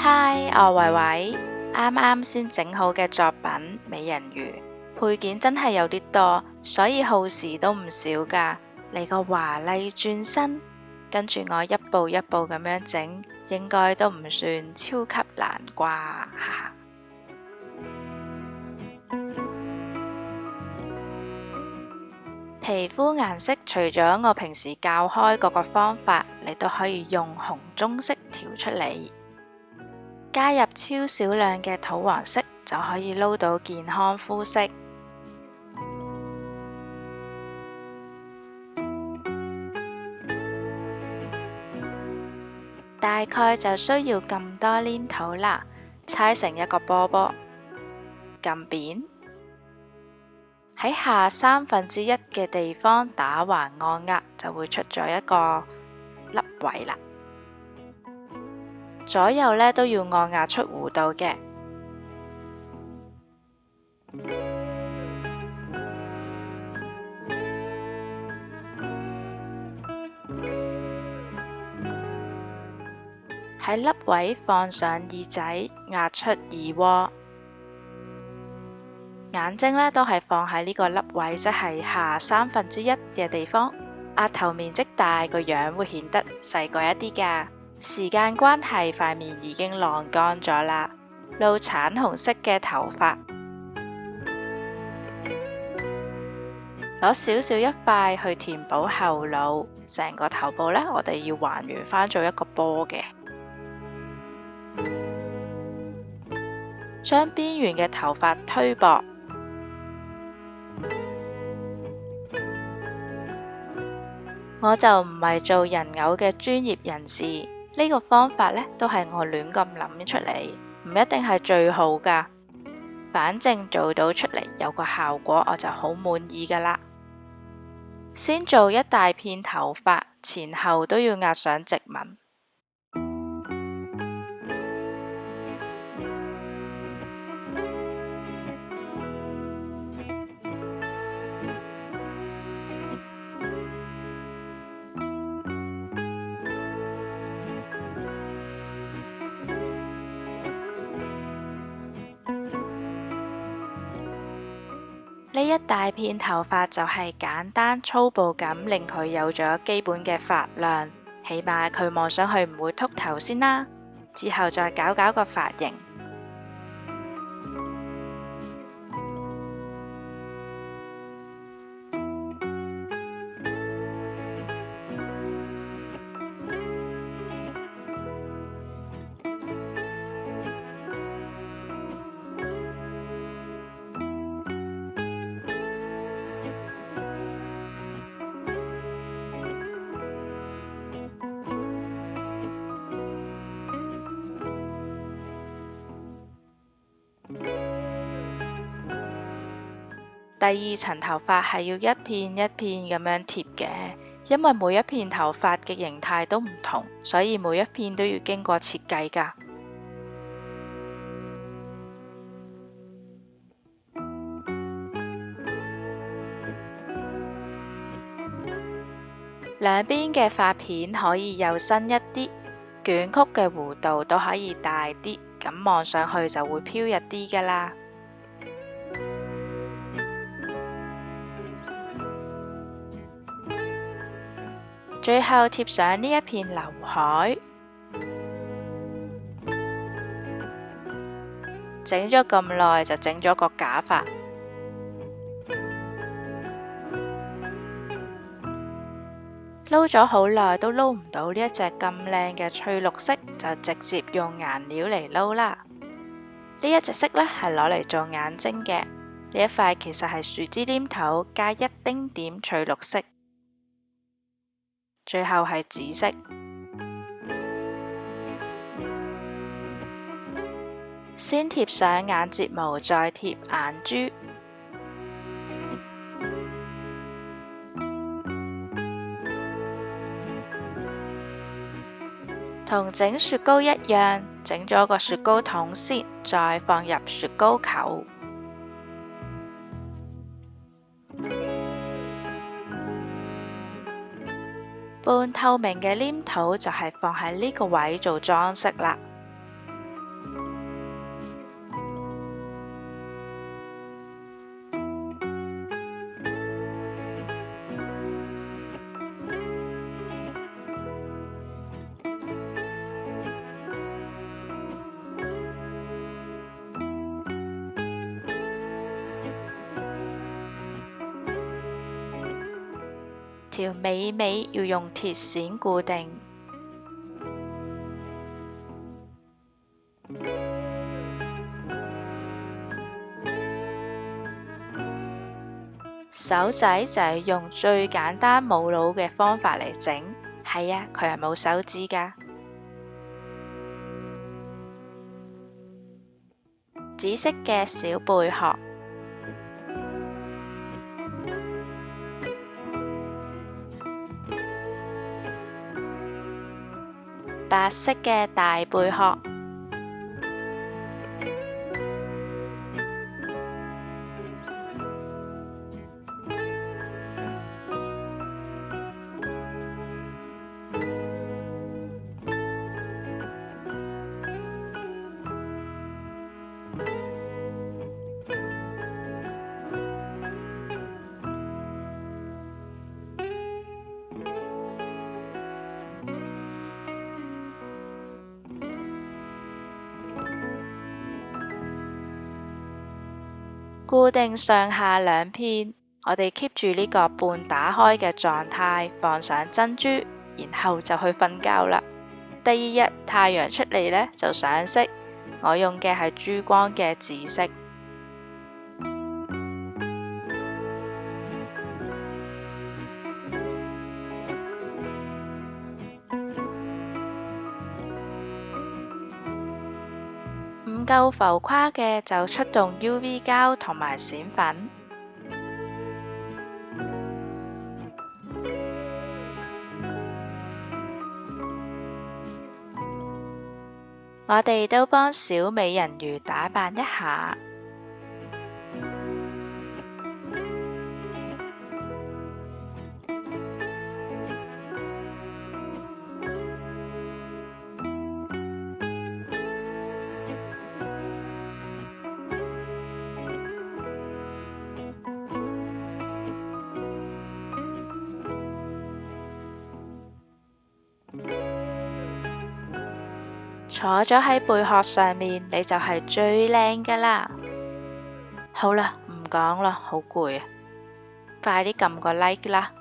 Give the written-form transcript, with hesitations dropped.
嗨，我維維，啱啱先整好嘅作品美人魚，配件真係有啲多，所以耗時都唔少噶。嚟個華麗轉身，跟住我一步一步咁樣整，應該都唔算超級難啩，哈哈。皮膚顏色除咗我平時教開嗰個方法，你都可以用紅棕色調出嚟，加入超少量嘅土黃色就可以撈到健康膚色。大概就需要咁多黏土啦，搓成一個波波，撳扁，喺下1/3嘅地方打橫按壓，就會出咗一個凹位啦。左右呢都要按壓出弧度嘅。喺凹位放上耳仔，壓出耳窩。眼睛呢都係放喺呢個凹位，即係下1/3嘅地方。額頭面積大，個樣會顯得細個一啲噶。時間關係，塊面已經晾乾咗啦。撈橙紅色嘅頭髮，攞少少一塊去填補後腦。成個頭部呢，我哋要還原返做一個波嘅。將邊緣嘅頭髮推薄，我就唔係做人偶嘅專業人士，呢個方法呢都係我亂咁諗出嚟，唔一定係最好噶。反正做到出嚟有個效果，我就好滿意噶啦。先做一大片頭髮，前後都要壓上直紋。呢一大片頭髮就係簡單粗暴咁令佢有咗基本嘅髮量，起碼佢望上去唔會禿頭先啦。之後再搞搞個髮型。第二層頭髮係要一片一片咁樣貼嘅，因為每一片頭髮嘅形態都唔同，所以每一片都要經過設計㗎。兩邊嘅髮片可以幼身一啲，捲曲嘅弧度都可以大啲，咁望上去就會飄逸啲㗎啦。最後貼上呢一片劉海，整咗咁耐就整咗個假髮。撈咗好耐都撈唔到呢一隻咁靚嘅翠綠色，就直接用顏料嚟撈啦。呢一隻色呢係攞嚟做眼睛嘅，呢一塊其實係樹脂黏土加一丁點翠綠色。最後係紫色，先貼上眼睫毛，再貼眼珠。同整雪糕一樣，整咗個雪糕筒先，再放入雪糕球。半透明嘅黏土就係放喺呢個位做裝飾啦。條尾要用鐵線固定。手仔就係用最簡單冇腦嘅方法嚟整，係啊，佢係冇手指㗎。紫色嘅小貝殼，白色嘅大貝殼，固定上下兩片，我哋 keep 住呢個半打開嘅狀態，放上珍珠，然後就去瞓覺啦。第二日太陽出嚟呢，就上色，我用嘅係珠光嘅紫色。唔夠浮誇嘅就出動 UV 膠同埋閃粉。我哋都幫小美人魚打扮一下。坐咗喺貝殼上面，你就係最靚㗎啦！好啦，唔講啦，好攰啊！快啲撳個 like 啦！